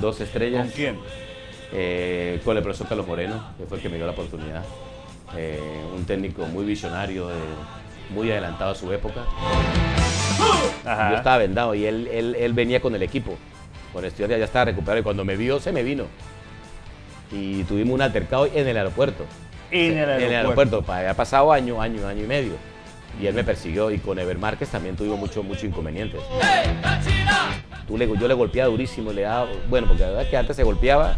2 estrellas. ¿Con quién? Con el profesor Carlos Moreno, que fue el que me dio la oportunidad. Un técnico muy visionario, muy adelantado a su época. Ajá. Yo estaba vendado y él venía con el equipo. Con Estudiantes ya estaba recuperado y cuando me vio, se me vino. Y tuvimos un altercado en el aeropuerto. En el aeropuerto. Ha pasado año y medio. Y él me persiguió y con Ever Márquez también tuvimos muchos inconvenientes. Yo le golpeaba durísimo, le daba, bueno, porque la verdad es que antes se golpeaba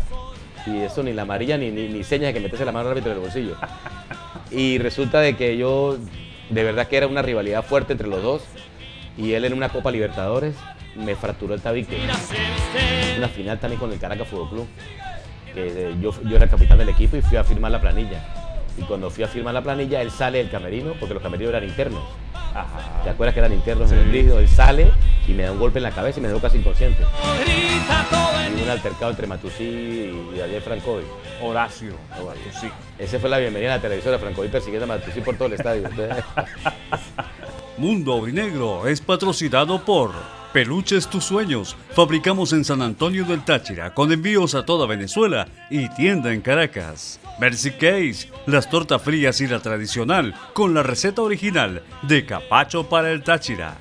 y eso ni la amarilla ni señas de que meterse la mano al árbitro en el bolsillo. Y resulta de que de verdad que era una rivalidad fuerte entre los dos y él en una Copa Libertadores me fracturó el tabique. Una final también con el Caracas Fútbol Club. Que yo era el capitán del equipo y fui a firmar la planilla. Y cuando fui a firmar la planilla, él sale del camerino, porque los camerinos eran internos. Ajá. ¿Te acuerdas que eran internos Sí. en el rígido? Él sale y me da un golpe en la cabeza y me dejó casi inconsciente. Y un altercado entre Matusí y Daniel Francovi. Horacio. Sí. Esa fue la bienvenida a la televisora, Francovi persiguiendo a Matusí por todo el estadio. Entonces, Mundo Aurinegro es patrocinado por Peluches Tus Sueños. Fabricamos en San Antonio del Táchira con envíos a toda Venezuela y tienda en Caracas. Mercy Case, las tortas frías y la tradicional con la receta original de Capacho para el Táchira.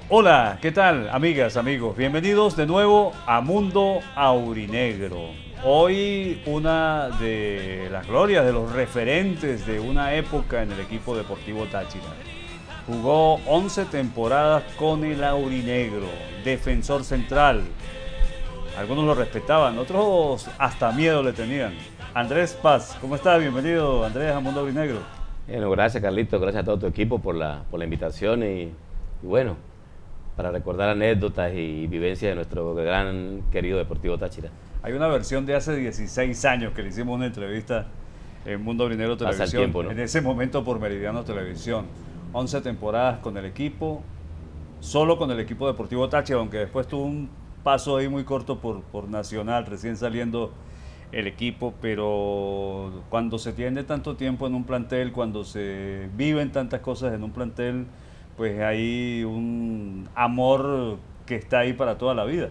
Hola, ¿qué tal, amigas, amigos? Bienvenidos de nuevo a Mundo Aurinegro. Hoy una de las glorias, de los referentes de una época en el equipo deportivo Táchira. Jugó 11 temporadas con el Aurinegro, defensor central. Algunos lo respetaban, otros hasta miedo le tenían. Andrés Paz, ¿cómo estás? Bienvenido, Andrés, a Mundo Aurinegro. bueno, gracias Carlito, gracias a todo tu equipo por la invitación y bueno, para recordar anécdotas y vivencias de nuestro gran querido Deportivo Táchira. Hay una versión de hace 16 años que le hicimos una entrevista en Mundo Aurinegro Pasa el Televisión, tiempo, ¿no? en ese momento por Meridiano Televisión. 11 temporadas con el equipo, solo con el equipo Deportivo Táchira, aunque después tuvo un paso ahí muy corto por Nacional, recién saliendo el equipo, pero cuando se tiene tanto tiempo en un plantel, cuando se viven tantas cosas en un plantel, pues hay un amor que está ahí para toda la vida.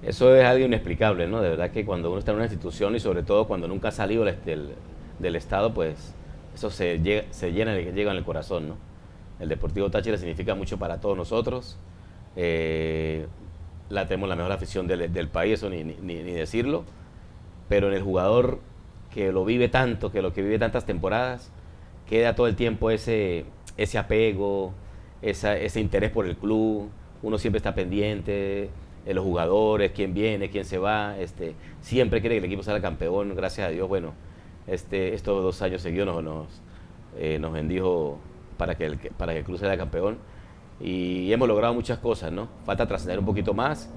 Eso es algo inexplicable, ¿no? De verdad que cuando uno está en una institución y sobre todo cuando nunca ha salido del estado, pues eso se llega en el corazón, ¿no? El Deportivo Táchira significa mucho para todos nosotros. Tenemos la mejor afición del país, eso ni decirlo. Pero en el jugador que lo vive tanto, que vive tantas temporadas, queda todo el tiempo ese apego, ese interés por el club. Uno siempre está pendiente de los jugadores, quién viene, quién se va. Siempre quiere que el equipo salga campeón. Gracias a Dios, bueno, estos 2 años seguidos nos bendijo para que el club sea campeón y hemos logrado muchas cosas, ¿no? Falta trascender un poquito más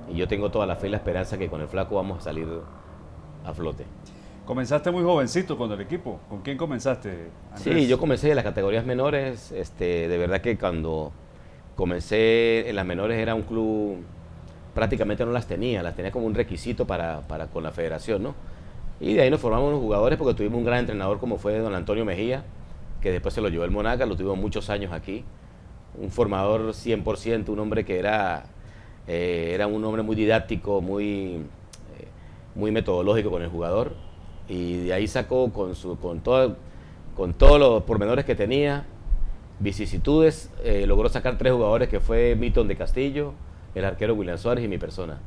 y yo tengo toda la fe y la esperanza que con el Flaco vamos a salir a flote. Comenzaste muy jovencito con el equipo. ¿Con quién comenzaste, Andrés? Sí, yo comencé en las categorías menores. De verdad que cuando comencé en las menores era un club, prácticamente no las tenía como un requisito para con la federación, ¿no? Y de ahí nos formamos unos jugadores porque tuvimos un gran entrenador como fue don Antonio Mejía, que después se lo llevó el Monagas, lo tuvimos muchos años aquí. Un formador 100%, un hombre que era un hombre muy didáctico, muy metodológico con el jugador. Y de ahí sacó con todos los pormenores que tenía, vicisitudes, logró sacar 3 jugadores que fue Milton de Castillo, el arquero William Suárez y mi persona.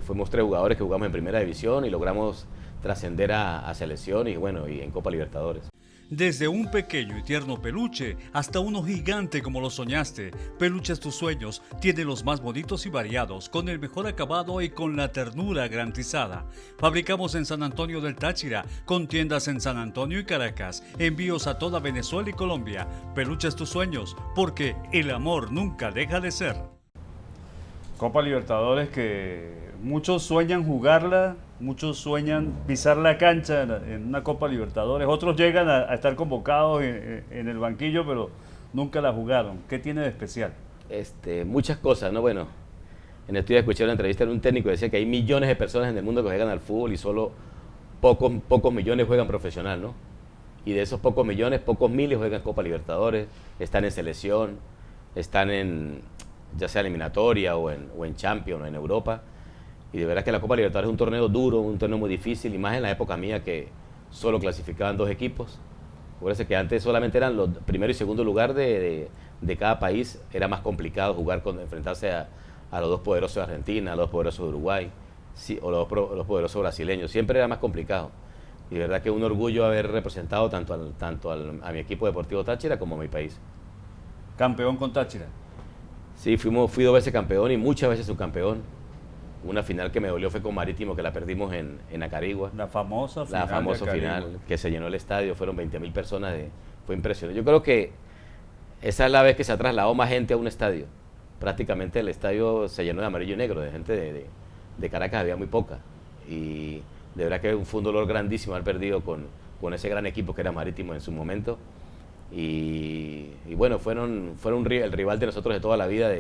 Fuimos 3 jugadores que jugamos en primera división y logramos trascender a selección y bueno, y en Copa Libertadores. Desde un pequeño y tierno peluche hasta uno gigante como lo soñaste, Peluches Tus Sueños tiene los más bonitos y variados, con el mejor acabado y con la ternura garantizada. Fabricamos en San Antonio del Táchira, con tiendas en San Antonio y Caracas, envíos a toda Venezuela y Colombia. Peluches Tus Sueños, porque el amor nunca deja de ser. Copa Libertadores que muchos sueñan jugarla, muchos sueñan pisar la cancha en una Copa Libertadores, otros llegan a estar convocados en el banquillo, pero nunca la jugaron. ¿Qué tiene de especial? Muchas cosas, ¿no? Bueno, en estos días escuché una entrevista de un técnico que decía que hay millones de personas en el mundo que juegan al fútbol y solo pocos millones juegan profesional, ¿no? Y de esos pocos millones, pocos miles juegan Copa Libertadores, están en selección, están ya sea eliminatoria o en Champions o en Europa. Y de verdad que la Copa Libertadores es un torneo duro, un torneo muy difícil, y más en la época mía que solo clasificaban 2 equipos. Acuérdense que antes solamente eran los primero y segundo lugar de cada país. Era más complicado jugar enfrentarse a los 2 poderosos de Argentina, a los 2 poderosos de Uruguay, sí, o los poderosos brasileños. Siempre era más complicado. Y de verdad que es un orgullo haber representado a mi equipo Deportivo Táchira como a mi país. Campeón con Táchira. Sí, fui 2 veces campeón y muchas veces subcampeón. Una final que me dolió fue con Marítimo, que la perdimos en Acarigua. La famosa final. La famosa final, que se llenó el estadio, fueron 20.000 personas, fue impresionante. Yo creo que esa es la vez que se ha trasladado más gente a un estadio. Prácticamente el estadio se llenó de amarillo y negro, de gente de Caracas había muy poca. Y de verdad que fue un dolor grandísimo haber perdido con ese gran equipo que era Marítimo en su momento. Y bueno, fueron el rival de nosotros de toda la vida.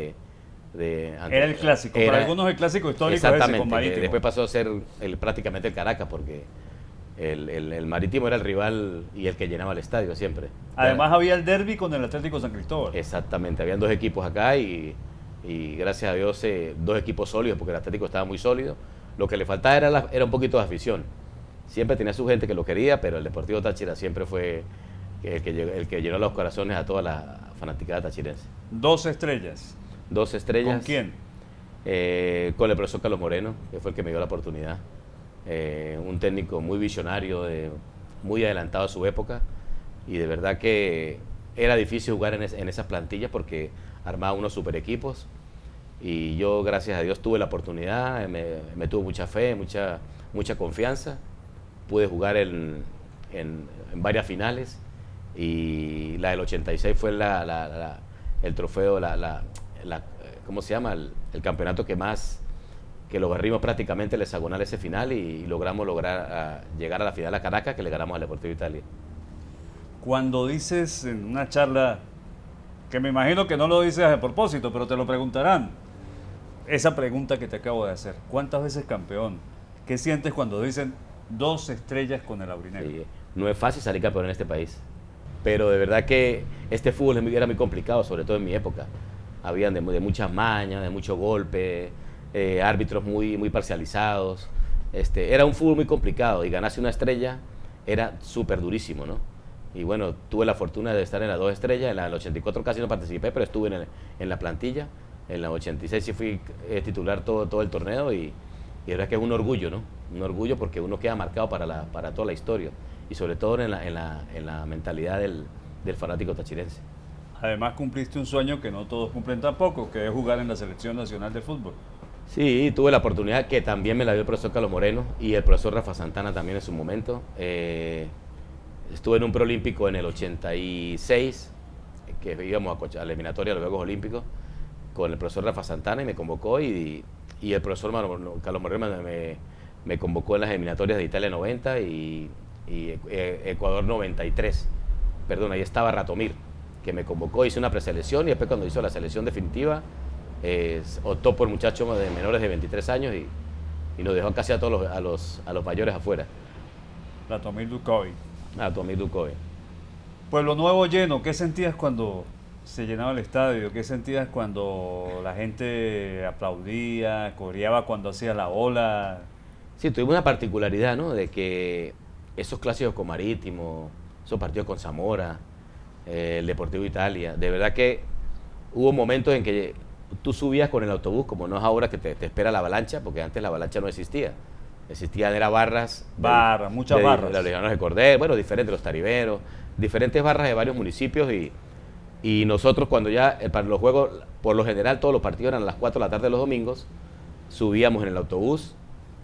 Era el clásico, para algunos el clásico histórico. Exactamente, ese con Marítimo. Después pasó a ser prácticamente el Caracas, porque el Marítimo era el rival y el que llenaba el estadio siempre. Además había el derbi con el Atlético San Cristóbal. Exactamente, habían 2 equipos acá y gracias a Dios 2 equipos sólidos, porque el Atlético estaba muy sólido. Lo que le faltaba era un poquito de afición. Siempre tenía su gente que lo quería, pero el Deportivo Táchira siempre fue el que llenó los corazones a toda la fanaticada tachirense. 2 estrellas. 2 estrellas. ¿Con quién? Con el profesor Carlos Moreno, que fue el que me dio la oportunidad. Un técnico muy visionario, muy adelantado a su época, y de verdad que era difícil jugar en esas plantillas porque armaba unos super equipos, y yo gracias a Dios tuve la oportunidad, me tuvo mucha fe, mucha confianza. Pude jugar en varias finales, y la del 86 fue el trofeo, ¿cómo se llama? El campeonato que lo barrimos prácticamente el hexagonal ese final, y logramos llegar a la final a Caracas, que le ganamos al Deportivo Italia. Cuando dices en una charla, que me imagino que no lo dices a propósito, pero te lo preguntarán, esa pregunta que te acabo de hacer, ¿cuántas veces campeón? ¿Qué sientes cuando dicen 2 estrellas con el aurinegro? Sí, no es fácil salir campeón en este país, pero de verdad que este fútbol era muy complicado, sobre todo en mi época. Habían de muchas mañas, de mucho golpe, árbitros muy parcializados. Era un fútbol muy complicado, y ganarse una estrella era súper durísimo, ¿no? Y bueno, tuve la fortuna de estar en las 2 estrellas. En la del 84 casi no participé, pero estuve en la plantilla. En la 86 sí fui titular todo el torneo, y la verdad que es un orgullo, ¿no? Un orgullo, porque uno queda marcado para toda la historia, y sobre todo en la mentalidad del fanático tachirense. Además cumpliste un sueño que no todos cumplen tampoco, que es jugar en la Selección Nacional de Fútbol. Sí, tuve la oportunidad, que también me la dio el profesor Carlos Moreno y el profesor Rafa Santana también en su momento. Estuve en un preolímpico en el 86, que íbamos a la eliminatoria de los Juegos Olímpicos, con el profesor Rafa Santana, y me convocó, y el profesor Carlos Moreno me convocó en las eliminatorias de Italia 90 y Ecuador 93. Perdón, ahí estaba Ratomir, que me convocó, hice una preselección, y después cuando hizo la selección definitiva optó por muchachos de menores de 23 años y nos dejó casi a todos a los mayores afuera. Ratomir Ducoy. Ratomir Ducoy. Pueblo Nuevo lleno, ¿qué sentías cuando se llenaba el estadio? ¿Qué sentías cuando la gente aplaudía, coreaba cuando hacía la ola? Sí, tuvimos una particularidad, ¿no? De que esos clásicos con Marítimo, esos partidos con Zamora, el Deportivo Italia, de verdad que hubo momentos en que tú subías con el autobús, como no es ahora que te espera la avalancha, porque antes la avalancha no existía. Eran barras. Muchas barras. De los Legionarios de Cordel, bueno, diferentes, los tariberos, diferentes barras de varios municipios, y nosotros cuando ya, para los juegos, por lo general todos los partidos eran a las 4 de la tarde de los domingos, subíamos en el autobús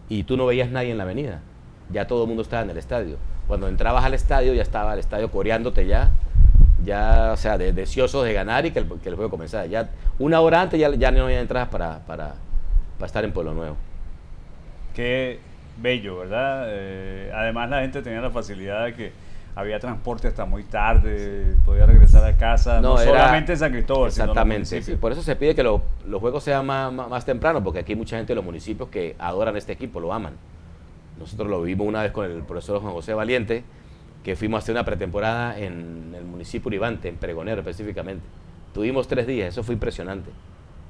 y tú no veías nadie en la avenida, ya todo el mundo estaba en el estadio. Cuando entrabas al estadio, ya estaba el estadio coreándote ya, o sea, deseosos de ganar y que el juego comenzara. Ya una hora antes ya no había entradas para estar en Pueblo Nuevo. Qué bello, ¿verdad? Además la gente tenía la facilidad de que había transporte hasta muy tarde, podía regresar a casa, no solamente en San Cristóbal, exactamente, sino en los sí, por eso se pide que los juegos sean más temprano, porque aquí hay mucha gente de los municipios que adoran este equipo, lo aman. Nosotros lo vivimos una vez con el profesor Juan José Valiente, que fuimos a hacer una pretemporada en el municipio Uribante, en Pregonero específicamente. Tuvimos 3 días, eso fue impresionante,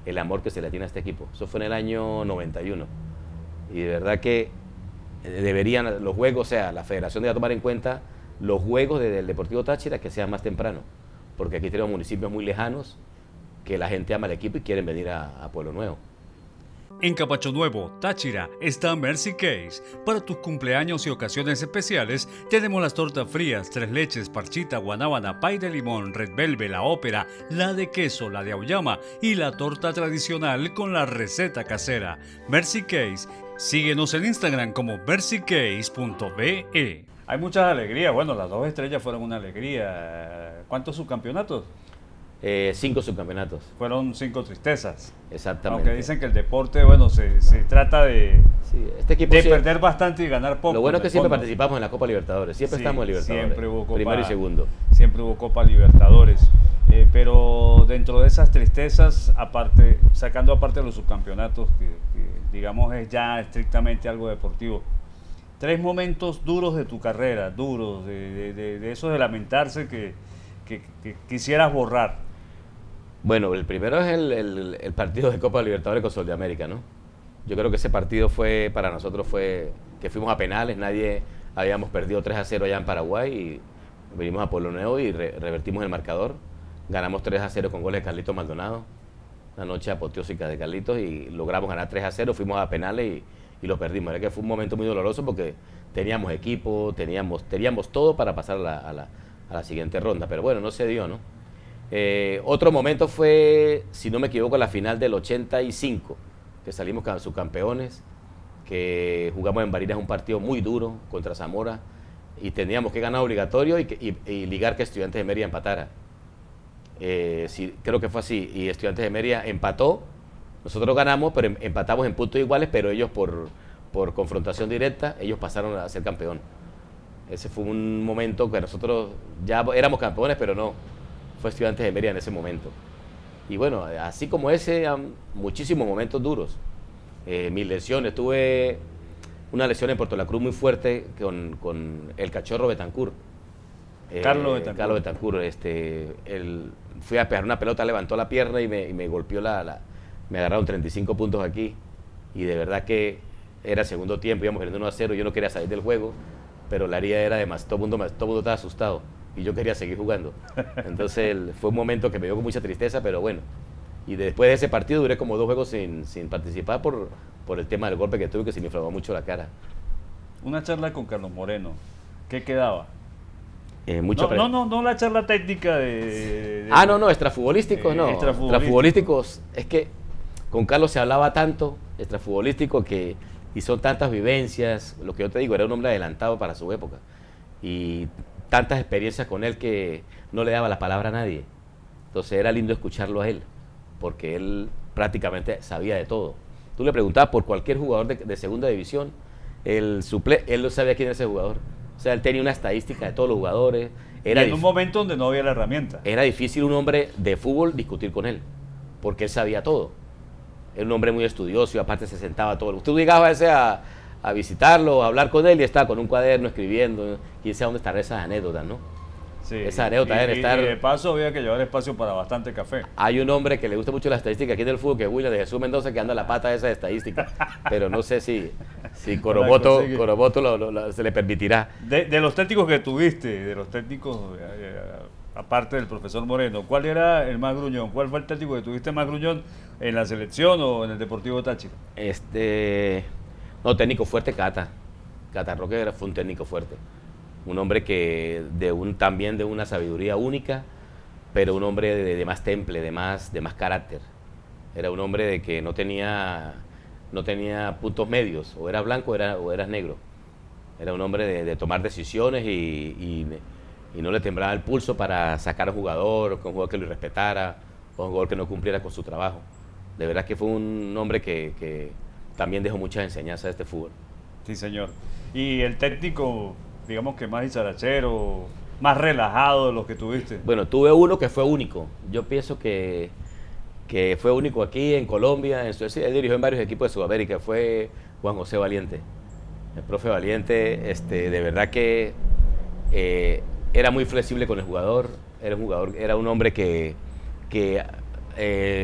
el amor que se le tiene a este equipo. Eso fue en el año 91. Y de verdad que deberían los juegos, o sea, la federación debe tomar en cuenta los juegos del Deportivo Táchira que sean más temprano, porque aquí tenemos municipios muy lejanos que la gente ama el equipo y quieren venir a Pueblo Nuevo. En Capacho Nuevo, Táchira, está Mercy Case. Para tus cumpleaños y ocasiones especiales, tenemos las tortas frías, 3 leches, parchita, guanábana, pay de limón, red velvet, la ópera, la de queso, la de auyama y la torta tradicional con la receta casera. Mercy Case. Síguenos en Instagram como mercycase.be. Hay muchas alegrías. Bueno, las 2 estrellas fueron una alegría. ¿Cuántos subcampeonatos? 5 subcampeonatos. Fueron 5 tristezas. Exactamente. Aunque dicen que el deporte, bueno, se trata de, sí, este equipo de perder bastante y ganar poco. Lo bueno es que siempre fondo. participamos en la Copa Libertadores. Siempre Sí, estamos en Libertadores. Siempre hubo Copa, primero y segundo. Siempre hubo Copa Libertadores. Pero dentro de esas tristezas, aparte, sacando aparte los subcampeonatos, que digamos es ya estrictamente algo deportivo, 3 momentos duros de tu carrera, duros, de esos de lamentarse que quisieras borrar. Bueno, el primero es el partido de Copa Libertadores con Sol de América, ¿no? Yo creo que ese partido para nosotros fue que fuimos a penales, habíamos perdido 3-0 allá en Paraguay y vinimos a Pueblo Nuevo y revertimos el marcador. Ganamos 3-0 con goles de Carlitos Maldonado, una noche apoteósica de Carlitos y logramos ganar 3-0, fuimos a penales y lo perdimos. Era que fue un momento muy doloroso porque teníamos equipo, teníamos todo para pasar a la siguiente ronda, pero bueno, no se dio, ¿no? Otro momento fue, si no me equivoco, la final del 85, que salimos subcampeones, que jugamos en Barinas un partido muy duro contra Zamora y teníamos que ganar obligatorio y ligar que Estudiantes de Mérida empatara. Sí, creo que fue así, y Estudiantes de Mérida empató, nosotros ganamos, pero empatamos en puntos iguales, pero ellos por confrontación directa, ellos pasaron a ser campeón. Ese fue un momento que nosotros ya éramos campeones, pero no. Fue Estudiantes de Mérida en ese momento. Y bueno, así como ese, muchísimos momentos duros. Mis lesiones, tuve una lesión en Puerto La Cruz muy fuerte con el cachorro Betancourt. Carlos Betancourt. Carlos Betancourt. Fui a pegar una pelota, levantó la pierna y me golpeó me agarraron 35 puntos aquí. Y de verdad que era el segundo tiempo, íbamos perdiendo 1-0, yo no quería salir del juego, pero la herida era demasiado, todo el mundo estaba asustado. Y yo quería seguir jugando. Entonces fue un momento que me dio con mucha tristeza, pero bueno. Y después de ese partido duré como 2 juegos sin participar por el tema del golpe que tuve, que se me inflamó mucho la cara. Una charla con Carlos Moreno, ¿qué quedaba? No la charla técnica no, extrafutbolísticos no. Extrafutbolísticos, es que con Carlos se hablaba tanto, extrafutbolístico, y son tantas vivencias, lo que yo te digo, era un hombre adelantado para su época. Y tantas experiencias con él que no le daba la palabra a nadie. Entonces era lindo escucharlo a él, porque él prácticamente sabía de todo. Tú le preguntabas por cualquier jugador de segunda división, él no sabía quién era ese jugador. O sea, él tenía una estadística de todos los jugadores. Era en un momento donde no había la herramienta. Era difícil un hombre de fútbol discutir con él, porque él sabía todo. Era un hombre muy estudioso y aparte se sentaba todo. Tú llegabas a visitarlo, a hablar con él y estaba con un cuaderno escribiendo, quién sabe dónde están esas anécdotas, ¿no? Sí, esa anécdota debe estar. Y de paso había que llevar espacio para bastante café. Hay un hombre que le gusta mucho la estadística aquí en el fútbol, que es William de Jesús Mendoza, que anda la pata de esa estadística, pero no sé si Coroboto se le permitirá. De los técnicos que tuviste, de los técnicos, aparte del profesor Moreno, ¿cuál era el más gruñón? ¿Cuál fue el técnico que tuviste más gruñón en la selección o en el Deportivo Táchira? No, técnico fuerte, Cata Roque fue un técnico fuerte. Un hombre que también de una sabiduría única, pero un hombre de más temple, de más carácter. Era un hombre de que no tenía puntos medios, o eras blanco o eras negro. Era un hombre de tomar decisiones y no le temblaba el pulso para sacar a un jugador, o que un jugador que lo respetara, o un jugador que no cumpliera con su trabajo. De verdad que fue un hombre que también dejó muchas enseñanzas de este fútbol. Sí, señor. Y el técnico, digamos que más dicharachero, más relajado de los que tuviste. Bueno, tuve uno que fue único. Yo pienso que fue único aquí en Colombia, él dirigió en varios equipos de Sudamérica, fue Juan José Valiente. El profe Valiente, de verdad que era muy flexible con el jugador, era un hombre que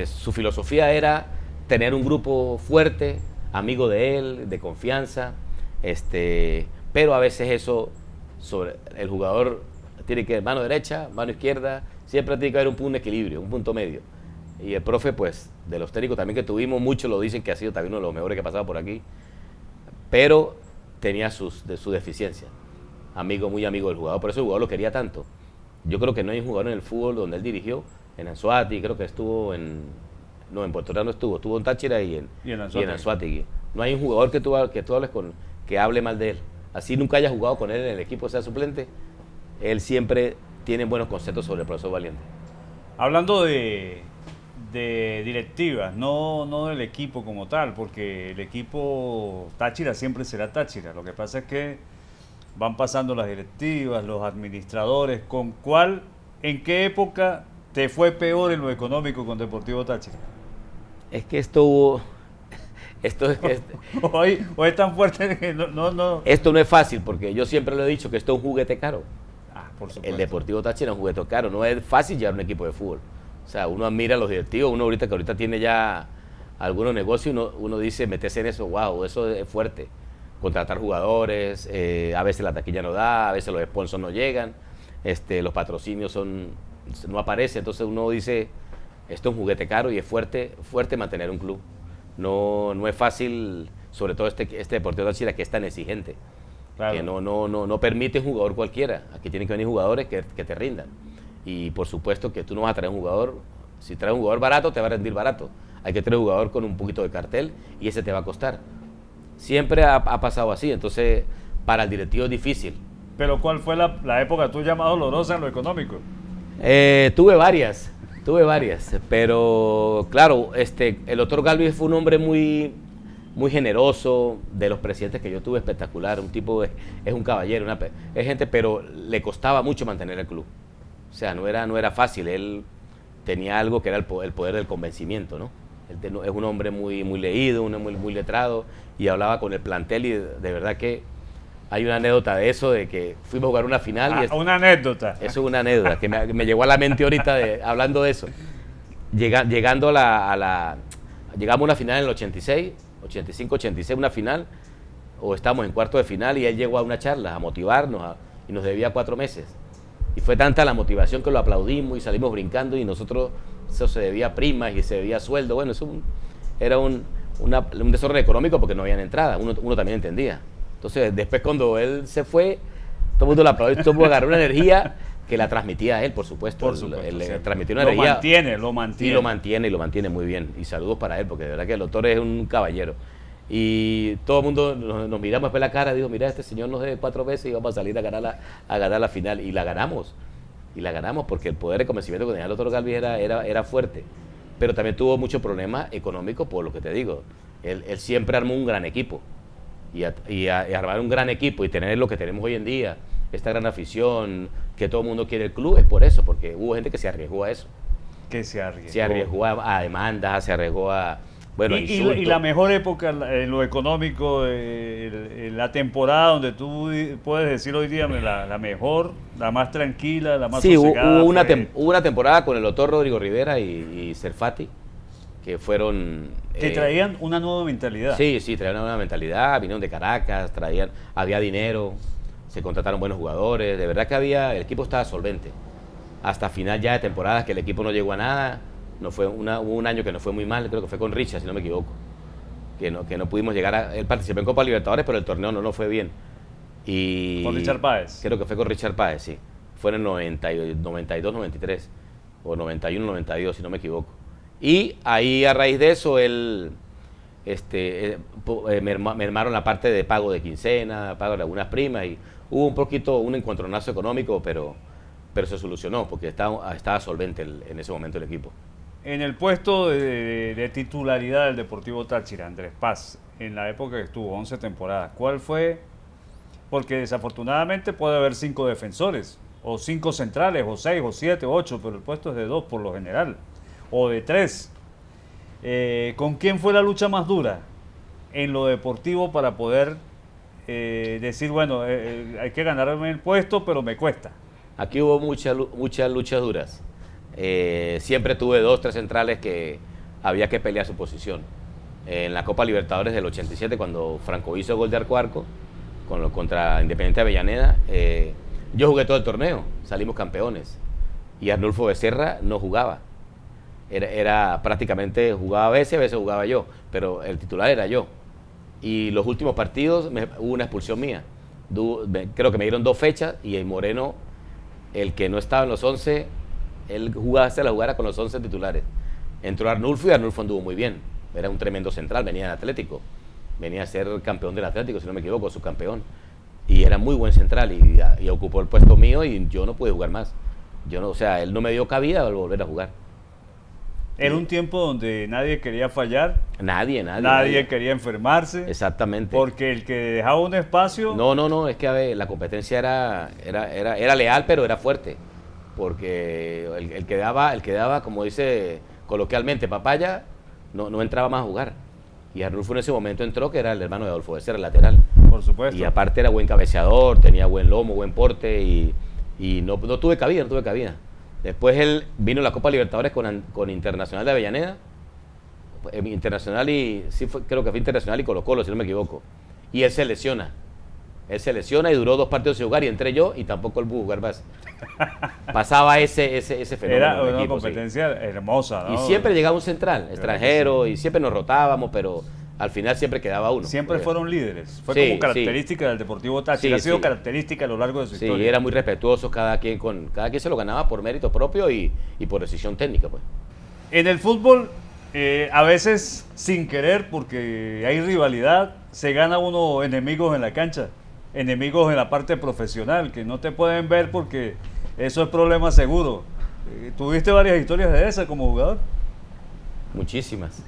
su filosofía era tener un grupo fuerte, amigo de él, de confianza, pero a veces eso, sobre el jugador tiene que mano derecha, mano izquierda, siempre tiene que haber un equilibrio, un punto medio. Y el profe, pues, de los técnicos también que tuvimos, muchos lo dicen que ha sido también uno de los mejores que ha pasado por aquí, pero tenía sus deficiencias. Muy amigo del jugador, por eso el jugador lo quería tanto. Yo creo que no hay un jugador en el fútbol donde él dirigió, en Anzoátegui, creo que estuvo en Puerto Rico no estuvo en Táchira y en Anzoátegui. No hay un jugador que tú hables que hable mal de él. Así nunca haya jugado con él en el equipo, sea suplente, él siempre tiene buenos conceptos sobre el profesor Valiente. Hablando de directivas, no del equipo como tal, porque el equipo Táchira siempre será Táchira. Lo que pasa es que van pasando las directivas, los administradores. ¿En qué época te fue peor en lo económico con Deportivo Táchira? Es que esto es o es tan fuerte que no. Esto no es fácil, porque yo siempre lo he dicho que esto es un juguete caro. Por supuesto. El Deportivo Táchira es un juguete caro, no es fácil llevar un equipo de fútbol. O sea, uno admira a los directivos, uno ahorita tiene ya algunos negocios, uno dice, meterse en eso, wow, eso es fuerte. Contratar jugadores, a veces la taquilla no da, a veces los sponsors no llegan, los patrocinios no aparecen, entonces uno dice, esto es un juguete caro y es fuerte mantener un club. No es fácil, sobre todo este Deportivo Táchira que es tan exigente, claro, que no permite un jugador cualquiera. Aquí tienen que venir jugadores que te rindan. Y por supuesto que tú no vas a traer un jugador, si traes un jugador barato te va a rendir barato. Hay que traer un jugador con un poquito de cartel y ese te va a costar. Siempre ha pasado así, entonces para el directivo es difícil. Pero ¿cuál fue la época tuya más dolorosa en lo económico? Tuve varias, pero claro, el doctor Galvis fue un hombre muy generoso, de los presidentes que yo tuve, espectacular, un tipo, es un caballero, es gente, pero le costaba mucho mantener el club. O sea, no era fácil, él tenía algo que era el poder del convencimiento, ¿no? Es un hombre muy leído, un hombre muy letrado, y hablaba con el plantel y de verdad que hay una anécdota de eso, de que fuimos a jugar una final. Una anécdota. Eso es una anécdota que me llegó a la mente ahorita hablando de eso. Llegamos a una final en el 86, 85, 86, una final, o estábamos en cuarto de final y él llegó a una charla a motivarnos y nos debía 4 meses. Y fue tanta la motivación que lo aplaudimos y salimos brincando y nosotros, eso se debía primas y se debía sueldo. Bueno, eso era un desorden económico porque no habían entrada, uno también entendía. Entonces, después cuando él se fue, todo el mundo lo aplaudió, todo el mundo agarró una energía que la transmitía a él, por supuesto. Él transmitió una energía. Lo mantiene. Y lo mantiene muy bien. Y saludos para él, porque de verdad que el doctor es un caballero. Y todo el mundo nos miramos después la cara, digo, mira, este señor nos debe 4 veces y vamos a salir a ganar la final. Y la ganamos porque el poder de convencimiento que tenía el doctor Galvis era fuerte. Pero también tuvo muchos problemas económicos, por lo que te digo. Él siempre armó un gran equipo. Y armar un gran equipo y tener lo que tenemos hoy en día, esta gran afición, que todo el mundo quiere el club, es por eso, porque hubo gente que se arriesgó a eso. Se arriesgó a demandas, se arriesgó a... Bueno, y la mejor época en lo económico, la temporada donde tú puedes decir hoy día la mejor, la más tranquila, la más sosegada. Hubo una temporada con el doctor Rodrigo Rivera y Serfati, que fueron... Que traían una nueva mentalidad. Sí, traían una nueva mentalidad, vinieron de Caracas, había dinero, se contrataron buenos jugadores, de verdad que el equipo estaba solvente. Hasta final ya de temporada que el equipo no llegó a nada. Hubo un año que nos fue muy mal, creo que fue con Richard, si no me equivoco, que no pudimos llegar él participó en Copa Libertadores, pero el torneo no fue bien. ¿Con Richard Páez? Creo que fue con Richard Páez, sí. Fue en el 92, 93, o 91, 92, si no me equivoco. Y ahí, a raíz de eso, mermaron la parte de pago de quincena, pago de algunas primas, y hubo un encontronazo económico, pero se solucionó, porque estaba solvente en ese momento el equipo. En el puesto de titularidad del Deportivo Táchira, Andrés Paz, en la época que estuvo, 11 temporadas, ¿cuál fue? Porque desafortunadamente puede haber 5 defensores, o 5 centrales, o 6, o 7, o 8, pero el puesto es de 2 por lo general, o de 3. ¿Con quién fue la lucha más dura en lo deportivo para poder decir, bueno, hay que ganarme el puesto, pero me cuesta? Aquí hubo muchas luchas duras. Siempre tuve 2, 3 centrales que había que pelear su posición. en la Copa Libertadores del 87, cuando Franco hizo gol de arco a arco contra Independiente Avellaneda. Yo jugué todo el torneo, salimos campeones. Y Arnulfo Becerra no jugaba. Era prácticamente, jugaba a veces jugaba yo, pero el titular era yo. Y los últimos partidos hubo una expulsión mía. Creo que me dieron 2 fechas y el Moreno, el que no estaba en los 11, él se la jugara con los 11 titulares. Entró Arnulfo y Arnulfo anduvo muy bien. Era un tremendo central, venía del Atlético. Venía a ser campeón del Atlético, si no me equivoco, subcampeón. Y era muy buen central y ocupó el puesto mío y yo no pude jugar más. O sea, él no me dio cabida al volver a jugar. Era un tiempo donde nadie quería fallar. Nadie quería enfermarse. Exactamente. Porque el que dejaba un espacio... No, es que a ver, la competencia era leal, pero era fuerte. Porque el que daba, como dice coloquialmente, papaya, no entraba más a jugar. Y Arnulfo en ese momento entró, que era el hermano de Adolfo Becerra, el lateral. Por supuesto. Y aparte era buen cabeceador, tenía buen lomo, buen porte y no tuve cabida. Después él vino a la Copa Libertadores con Internacional de Avellaneda. Internacional creo que fue Internacional y Colo-Colo, si no me equivoco. Y él se lesiona. Y duró 2 partidos sin jugar y entré yo y tampoco él pudo jugar más. Pasaba ese fenómeno. Era una competencia hermosa, ¿no? Y siempre llegaba un central, extranjero, y siempre nos rotábamos, pero al final siempre quedaba uno. Siempre fueron líderes. Fue como característica del Deportivo Táchira. Ha sido característica a lo largo de su historia. Sí, era muy respetuoso, cada quien se lo ganaba por mérito propio y por decisión técnica, pues. En el fútbol, a veces sin querer, porque hay rivalidad, se gana uno enemigos en la cancha, enemigos en la parte profesional, que no te pueden ver porque eso es problema seguro. ¿Tuviste varias historias de esas como jugador? Muchísimas.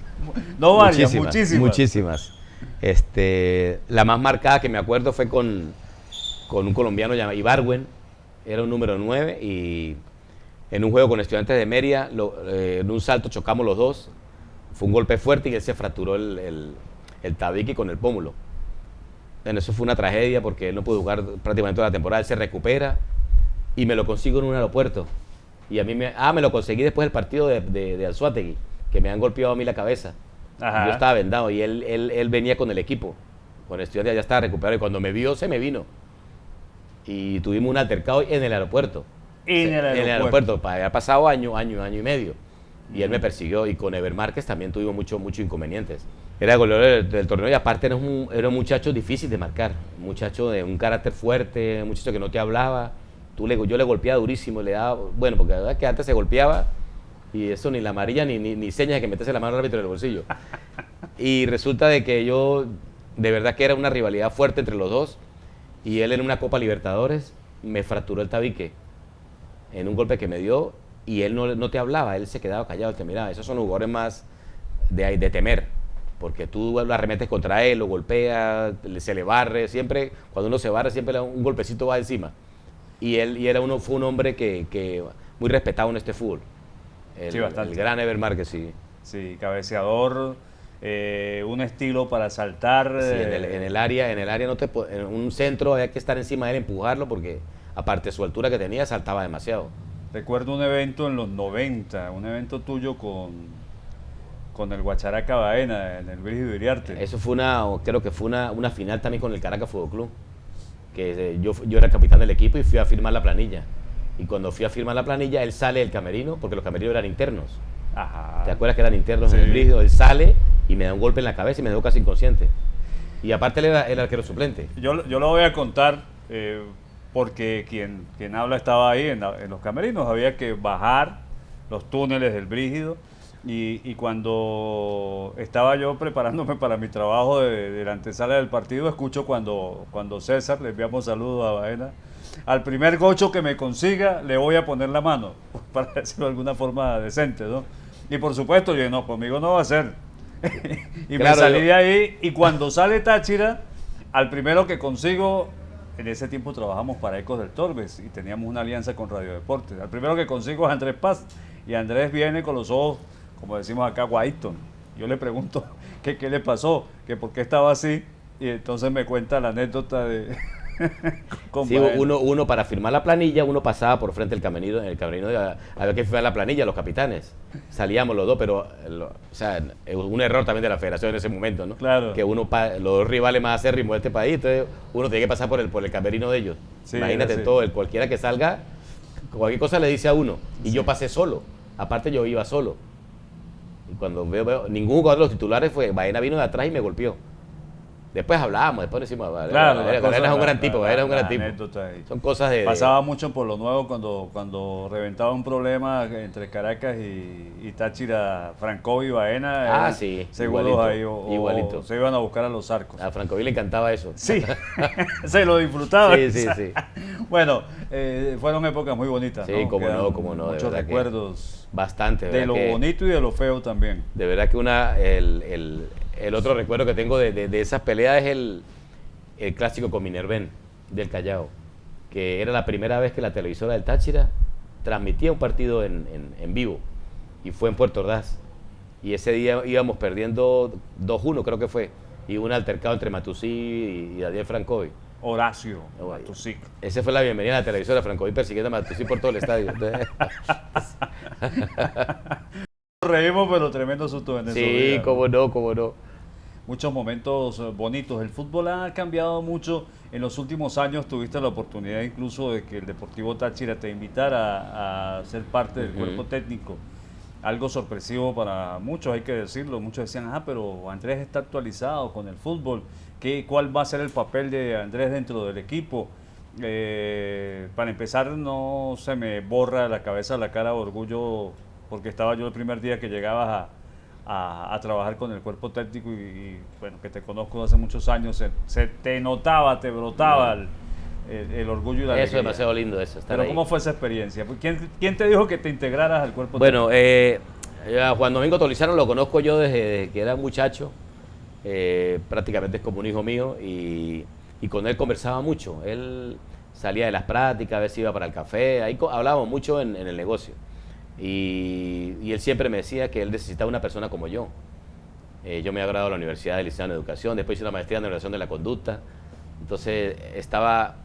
No varias, muchísimas. La más marcada que me acuerdo fue con un colombiano llamado Ibargüen, era un número 9 y en un juego con Estudiantes de Mérida, en un salto chocamos los dos, fue un golpe fuerte y él se fracturó el tabique con el pómulo. Bueno, eso fue una tragedia porque él no pudo jugar prácticamente toda la temporada, él se recupera y me lo consigo en un aeropuerto. Y a mí me lo conseguí después del partido de Anzoátegui, que me han golpeado a mí la cabeza. Ajá. Yo estaba vendado y él venía con el equipo. Con Estudiantes ya estaba recuperado y cuando me vio se me vino. Y tuvimos un altercado en el aeropuerto. En el aeropuerto, había pasado año y medio. Y él me persiguió y con Ever Márquez también tuvimos muchos inconvenientes. Era goleador del torneo y aparte era un muchacho difícil de marcar. Un muchacho de un carácter fuerte, un muchacho que no te hablaba. Yo le golpeaba durísimo, le daba... Bueno, porque la verdad es que antes se golpeaba y eso ni la amarilla ni señas de que meterse la mano al árbitro en el bolsillo. Y resulta de que de verdad que era una rivalidad fuerte entre los dos y él en una Copa Libertadores me fracturó el tabique en un golpe que me dio y él no te hablaba, él se quedaba callado, te miraba. Esos son los jugadores más de temer, porque tú lo arremetes contra él, lo golpeas, se le barre, siempre, cuando uno se barre, siempre un golpecito va encima. Y él fue un hombre que muy respetado en este fútbol. El gran Ever Márquez, sí. Sí, cabeceador, un estilo para saltar. Sí, en el área en un centro había que estar encima de él, empujarlo, porque aparte de su altura que tenía, saltaba demasiado. Recuerdo un evento en los 90, un evento tuyo con el Guacharaca Baena en el Brígido Iriarte. Eso creo que fue una final también con el Caracas Fútbol Club. Que yo era el capitán del equipo y fui a firmar la planilla. Y cuando fui a firmar la planilla, él sale del camerino, porque los camerinos eran internos. Ajá. ¿Te acuerdas que eran internos sí. en el Brígido? Él sale y me da un golpe en la cabeza y me dejó casi inconsciente. Y aparte él era el arquero suplente. Yo lo voy a contar porque quien habla estaba ahí en los camerinos. Había que bajar los túneles del Brígido. Y cuando estaba yo preparándome para mi trabajo de la antesala del partido, escucho cuando César, le enviamos saludos a Baena, al primer gocho que me consiga le voy a poner la mano, para decirlo de alguna forma decente, ¿no? Y por supuesto, yo no, conmigo no va a ser. Y claro, me salí de ahí, y cuando sale Táchira, al primero que consigo, en ese tiempo trabajamos para Ecos del Torbes y teníamos una alianza con Radio Deportes. Al primero que consigo es Andrés Paz, y Andrés viene con los ojos, como decimos acá, Whiton. Yo le pregunto qué le pasó, que por qué estaba así, y entonces me cuenta la anécdota de Con Sí, Baena. uno para firmar la planilla, uno pasaba por frente del camerino, en el camerino había que firmar la planilla, los capitanes. Salíamos los dos, pero, o sea, un error también de la federación en ese momento, ¿no? Claro. Que los dos rivales más acérrimos de este país, entonces uno tiene que pasar por el camerino de ellos. Sí, Imagínate sí. todo, cualquiera que salga, cualquier cosa le dice a uno. Y yo pasé solo, aparte yo iba solo. Y cuando veo ningún jugador de los titulares Baena vino de atrás y me golpeó. Después hablábamos, después decimos, Claro, Baena es un gran tipo, Baena es un gran tipo. anécdota ahí. Son cosas de... Pasaba mucho en Pueblo Nuevo cuando reventaba un problema entre Caracas y Táchira, Francovi y Baena. eran sí, seguros igualito, ahí igualito. se iban a buscar a los arcos. A Francovi le encantaba eso. Sí, se lo disfrutaba. Sí, sí, sí. Bueno, fueron épocas muy bonitas. Sí, ¿no? cómo Quedan no, cómo no, de muchos verdad que recuerdos Bastante. de lo bonito y de lo feo también. De verdad que el otro recuerdo que tengo de esas peleas es el clásico con Minerven del Callao, que era la primera vez que la televisora del Táchira transmitía un partido en vivo, y fue en Puerto Ordaz. Y ese día íbamos perdiendo 2-1, creo que fue, y un altercado entre Matusí y Daniel Francovi. Horacio, Oh, Matusic. Esa fue la bienvenida a la televisora, Francovi persiguiendo a Matusí por todo el estadio. Entonces, Reímos, pero tremendo susto en esos sí, días. cómo no, cómo no. Muchos momentos bonitos. El fútbol ha cambiado mucho en los últimos años. Tuviste la oportunidad incluso de que el Deportivo Táchira te invitara a ser parte del cuerpo técnico. Algo sorpresivo para muchos, hay que decirlo. Muchos decían, pero Andrés está actualizado con el fútbol. ¿Cuál va a ser el papel de Andrés dentro del equipo? Para empezar, no se me borra la cabeza la cara de orgullo, porque estaba yo el primer día que llegabas a trabajar con el cuerpo técnico y, bueno, que te conozco hace muchos años, se te notaba, te brotaba el orgullo y la Eso es alegría. demasiado lindo, eso, estar Pero ahí. ¿cómo fue esa experiencia? ¿Quién te dijo que te integraras al cuerpo Bueno, técnico? a Juan Domingo Tolizano lo conozco yo desde que era muchacho, prácticamente es como un hijo mío, y con él conversaba mucho. Él salía de las prácticas, a veces iba para el café, ahí hablábamos mucho en el negocio. Y él siempre me decía que él necesitaba una persona como yo. Yo me había graduado de la Universidad de Licenciado en Educación, después hice una maestría en Educación de la Conducta, entonces estaba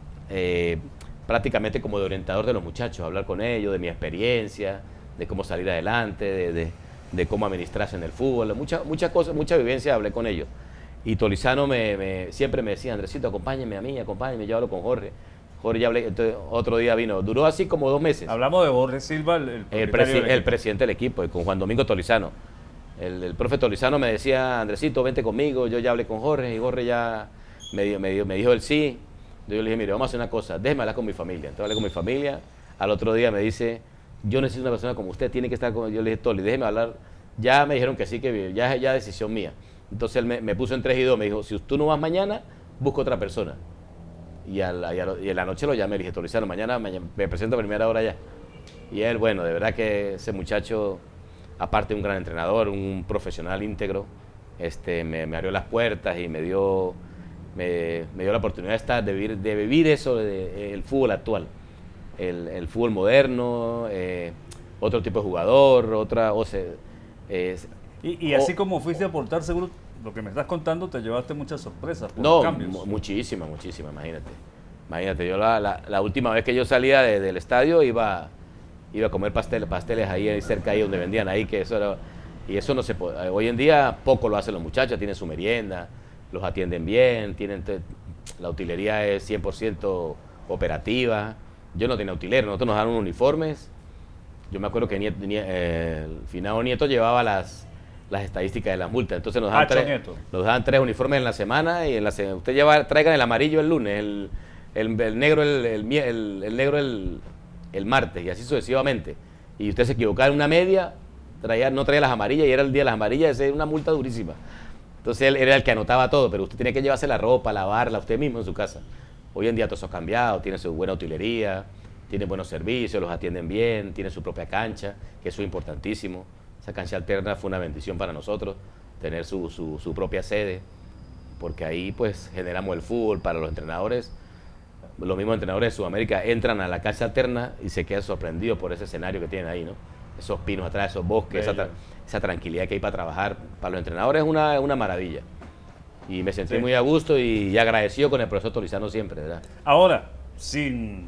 prácticamente como de orientador de los muchachos, hablar con ellos, de mi experiencia, de cómo salir adelante, de cómo administrarse en el fútbol, muchas cosas, mucha vivencia hablé con ellos. Y Tolizano siempre me decía, Andresito, acompáñeme a mí, acompáñeme, yo hablo con Jorge. Jorge ya hablé, entonces, otro día vino, duró así como 2 meses. Hablamos de Jorge Silva, El presidente del equipo, y con Juan Domingo Tolizano. El profe Tolizano me decía, Andresito, vente conmigo, yo ya hablé con Jorge, y Jorge ya me dijo el sí. Yo le dije, mire, vamos a hacer una cosa, déjeme hablar con mi familia. Entonces hablé con mi familia, al otro día me dice, yo necesito una persona como usted, tiene que estar con... Yo le dije, Toli, déjeme hablar. Ya me dijeron que sí, que ya es decisión mía. Entonces él me puso en 3 y 2, me dijo, si tú no vas mañana, busca otra persona. Y en la noche lo llamé, le dije, Tolizano, mañana me presento a primera hora ya. Y él, bueno, de verdad que ese muchacho, aparte de un gran entrenador, un profesional íntegro, me abrió las puertas y me dio la oportunidad de vivir eso, el fútbol actual, el fútbol moderno, otro tipo de jugador, Y así como fuiste a aportar, seguro lo que me estás contando, te llevaste muchas sorpresas por No, cambios. muchísimas, imagínate. Yo la última vez que yo salía del estadio iba a comer pasteles ahí cerca, ahí donde vendían ahí, que eso era, y eso no se puede. Hoy en día poco lo hacen los muchachos, tienen su merienda, los atienden bien, la utilería es 100% operativa. Yo no tenía utilero, nosotros nos daban unos uniformes. Yo me acuerdo que el finado Nieto llevaba las estadísticas de las multas, entonces nos daban 3 uniformes en la semana, y usted traigan el amarillo el lunes, el negro el negro el martes, y así sucesivamente. Y usted se equivocaba en una media, no traía las amarillas, y era el día de las amarillas, esa era una multa durísima. Entonces él era el que anotaba todo, pero usted tenía que llevarse la ropa, lavarla usted mismo en su casa. Hoy en día todo eso ha cambiado, tiene su buena utilería, tiene buenos servicios, los atienden bien, tiene su propia cancha, que eso es importantísimo. Esa cancha alterna fue una bendición para nosotros, tener su propia sede, porque ahí pues generamos el fútbol para los entrenadores. Los mismos entrenadores de Sudamérica entran a la cancha alterna y se quedan sorprendidos por ese escenario que tienen ahí, ¿no? Esos pinos atrás, esos bosques, esa tranquilidad que hay para trabajar. Para los entrenadores es una maravilla. Y me sentí Sí. muy a gusto y agradecido con el profesor Tolizano siempre, ¿verdad? Ahora, sin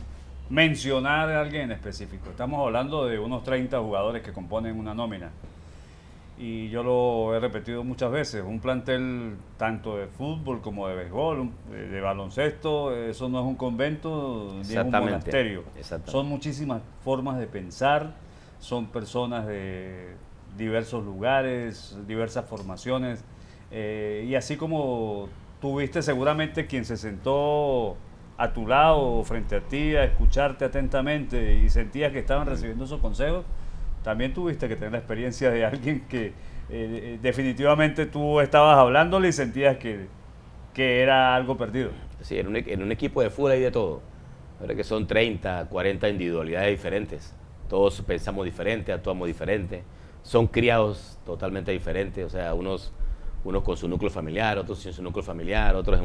mencionar a alguien en específico, estamos hablando de unos 30 jugadores que componen una nómina. Y yo lo he repetido muchas veces, un plantel tanto de fútbol como de béisbol, de baloncesto, eso no es un convento ni es un Exactamente, monasterio. exactamente. Son muchísimas formas de pensar, son personas de diversos lugares, diversas formaciones. Y así como tuviste seguramente quien se sentó a tu lado, frente a ti, a escucharte atentamente y sentías que estaban recibiendo esos consejos, también tuviste que tener la experiencia de alguien que definitivamente tú estabas hablándole y sentías que era algo perdido. Sí, en un equipo de fútbol hay de todo. Ahora que son 30, 40 individualidades diferentes. Todos pensamos diferente, actuamos diferente. Son criados totalmente diferentes. O sea, unos con su núcleo familiar, otros sin su núcleo familiar, otros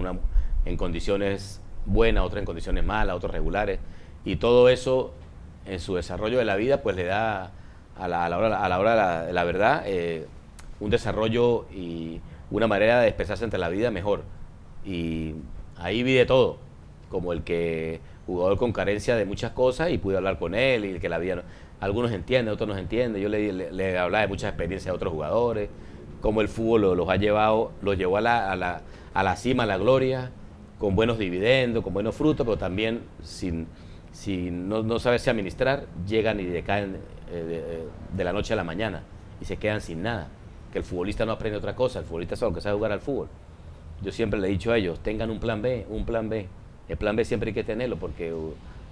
en condiciones buenas, otros en condiciones malas, otros regulares. Y todo eso en su desarrollo de la vida pues le da a la hora de la verdad un desarrollo y una manera de expresarse ante la vida mejor. Y ahí vi de todo, como el que jugador con carencia de muchas cosas y pude hablar con él y que la vida, algunos entienden, otros no entienden. Yo le hablaba de muchas experiencias de otros jugadores, cómo el fútbol los llevó a la cima, a la gloria, con buenos dividendos, con buenos frutos, pero también si no saberse administrar, llegan y decaen de la noche a la mañana y se quedan sin nada. Que el futbolista no aprende otra cosa, el futbolista solo que sabe jugar al fútbol. Yo siempre le he dicho a ellos, tengan un plan B, un plan B. El plan B siempre hay que tenerlo porque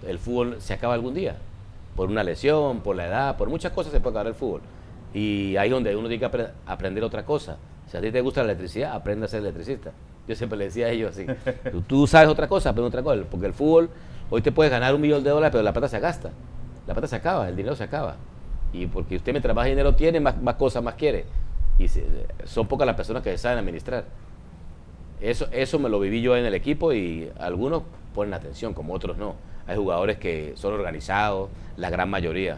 el fútbol se acaba algún día. Por una lesión, por la edad, por muchas cosas se puede acabar el fútbol. Y ahí es donde uno tiene que aprender otra cosa. Si a ti te gusta la electricidad, aprende a ser electricista. Yo siempre le decía a ellos así, tú sabes otra cosa, aprende otra cosa. Porque el fútbol, hoy te puedes ganar $1.000.000, pero la plata se gasta. La plata se acaba, el dinero se acaba. Y porque usted mientras más dinero tiene, más cosas más quiere. Y son pocas las personas que saben administrar. Eso me lo viví yo en el equipo y algunos ponen atención, como otros no. Hay jugadores que son organizados, la gran mayoría.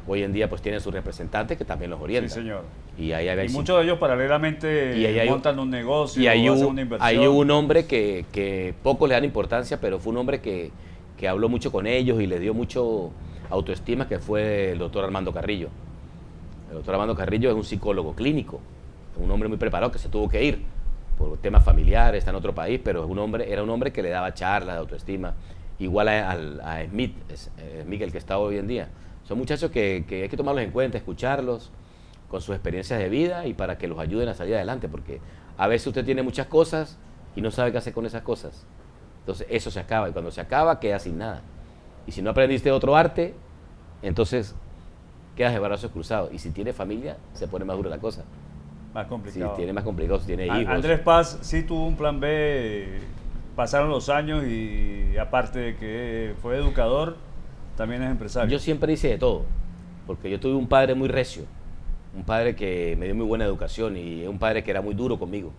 Hoy en día pues tienen sus representantes que también los orientan. Sí, señor. Y muchos de ellos paralelamente montan un negocio y o hacen una inversión. hay un hombre que pocos le dan importancia, pero fue un hombre que habló mucho con ellos y le dio mucho autoestima, que fue el doctor Armando Carrillo. El doctor Armando Carrillo es un psicólogo clínico, un hombre muy preparado que se tuvo que ir por temas familiares, está en otro país, pero era un hombre que le daba charlas de autoestima, igual a Smith, Smith, el que está hoy en día. Son muchachos que hay que tomarlos en cuenta, escucharlos con sus experiencias de vida y para que los ayuden a salir adelante, porque a veces usted tiene muchas cosas y no sabe qué hacer con esas cosas. Entonces eso se acaba y cuando se acaba queda sin nada. Y si no aprendiste otro arte, entonces quedas de brazos cruzados. Y si tiene familia, se pone más dura la cosa. Más complicado. Si tiene más complicado, si tiene hijos. Andrés Paz sí tuvo un plan B, pasaron los años y aparte de que fue educador, también es empresario. Yo siempre hice de todo, porque yo tuve un padre muy recio, un padre que me dio muy buena educación y un padre que era muy duro conmigo.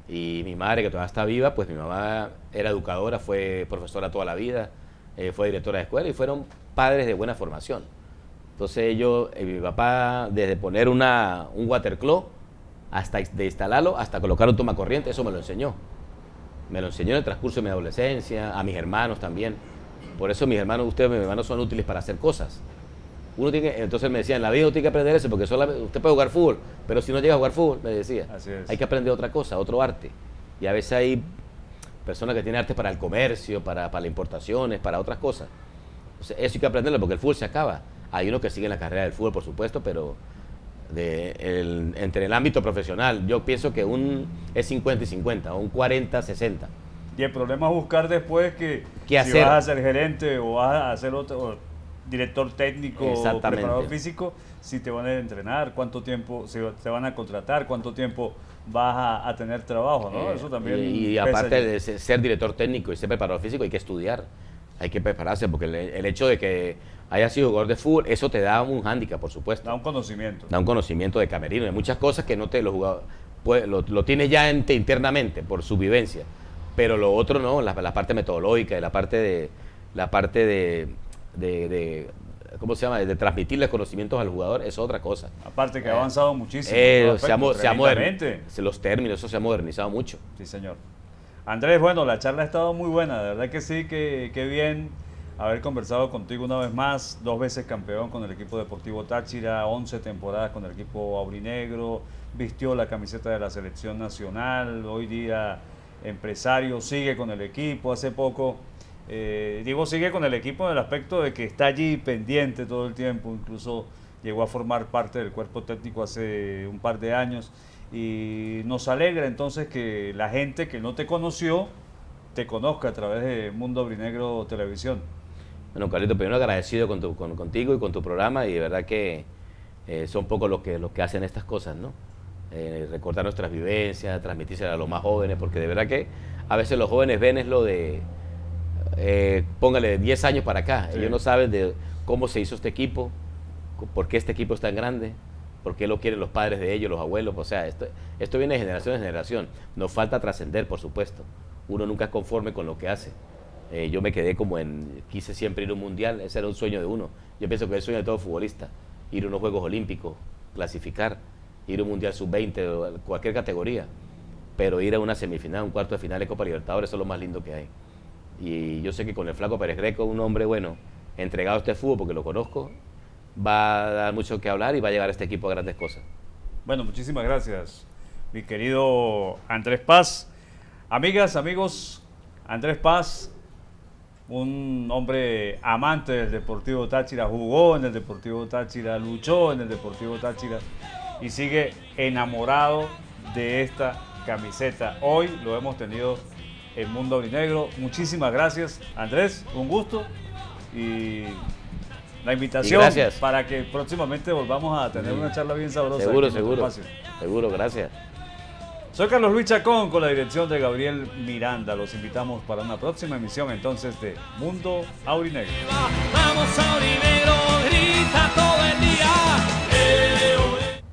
Y mi madre, que todavía está viva, pues mi mamá era educadora, fue profesora toda la vida, fue directora de escuela y fueron padres de buena formación. Entonces mi papá, desde poner un waterclaw, hasta de instalarlo, hasta colocar un tomacorriente, eso me lo enseñó. Me lo enseñó en el transcurso de mi adolescencia, a mis hermanos también. Por eso mis hermanos son útiles para hacer cosas. Entonces me decían, en la vida uno tiene que aprender eso, porque usted puede jugar fútbol, pero si no llega a jugar fútbol, me decía, hay que aprender otra cosa, otro arte. Y a veces hay personas que tienen arte para el comercio, para las importaciones, para otras cosas. Entonces, eso hay que aprenderlo, porque el fútbol se acaba. Hay unos que siguen la carrera del fútbol, por supuesto, pero entre el ámbito profesional, yo pienso que es 50 y 50, o un 40-60. Y el problema es buscar después que ¿Qué si hacer? vas a ser gerente o vas a ser otro director técnico o preparador físico, si te van a entrenar, cuánto tiempo si te van a contratar, cuánto tiempo vas a tener trabajo, ¿no? Eso también y aparte de ser director técnico y ser preparador físico, hay que estudiar, hay que prepararse, porque el hecho de que hayas sido jugador de fútbol, eso te da un hándicap, por supuesto. Da un conocimiento. Da un conocimiento de camerino, de muchas cosas que no te los jugadores, pues, lo tienes ya internamente por su vivencia, pero lo otro no, la parte metodológica y la parte de ¿cómo se llama? De transmitirle conocimientos al jugador es otra cosa. Aparte que ha avanzado muchísimo. Los términos, eso se ha modernizado mucho. Sí, señor. Andrés, bueno, la charla ha estado muy buena, de verdad que sí, que bien haber conversado contigo una vez más, 2 veces campeón con el equipo Deportivo Táchira, 11 temporadas con el equipo aurinegro, vistió la camiseta de la selección nacional, hoy día empresario, sigue con el equipo, hace poco, sigue con el equipo en el aspecto de que está allí pendiente todo el tiempo, incluso llegó a formar parte del cuerpo técnico hace un par de años, y nos alegra entonces que la gente que no te conoció te conozca a través de Mundo Aurinegro Televisión. Bueno, Carlito, primero agradecido contigo y con tu programa, y de verdad que son pocos los que hacen estas cosas, ¿no? Recordar nuestras vivencias, transmitírselas a los más jóvenes, porque de verdad que a veces los jóvenes ven es lo de, póngale 10 años para acá, sí. Ellos no saben de cómo se hizo este equipo, por qué este equipo es tan grande, por qué lo quieren los padres de ellos, los abuelos, o sea, esto viene de generación en generación. Nos falta trascender, por supuesto. Uno nunca es conforme con lo que hace. Yo me quedé quise siempre ir a un mundial, ese era un sueño de uno. Yo pienso que es el sueño de todo futbolista, ir a unos Juegos Olímpicos, clasificar, ir a un Mundial Sub-20, cualquier categoría, pero ir a una semifinal, un cuarto de final de Copa Libertadores, eso es lo más lindo que hay. Y yo sé que con el Flaco Pérez Greco, un hombre bueno, entregado a este fútbol, porque lo conozco, va a dar mucho que hablar y va a llevar a este equipo a grandes cosas. Bueno, muchísimas gracias, mi querido Andrés Paz. Amigas, amigos, Andrés Paz, un hombre amante del Deportivo Táchira, jugó en el Deportivo Táchira, luchó en el Deportivo Táchira y sigue enamorado de esta camiseta. Hoy lo hemos tenido en Mundo Aurinegro. Muchísimas gracias, Andrés, un gusto, y la invitación para que próximamente volvamos a tener una charla bien sabrosa. Seguro, gracias. Soy Carlos Luis Chacón con la dirección de Gabriel Miranda. Los invitamos para una próxima emisión entonces de Mundo Aurinegro. Vamos Aurinegro, grita todo el día.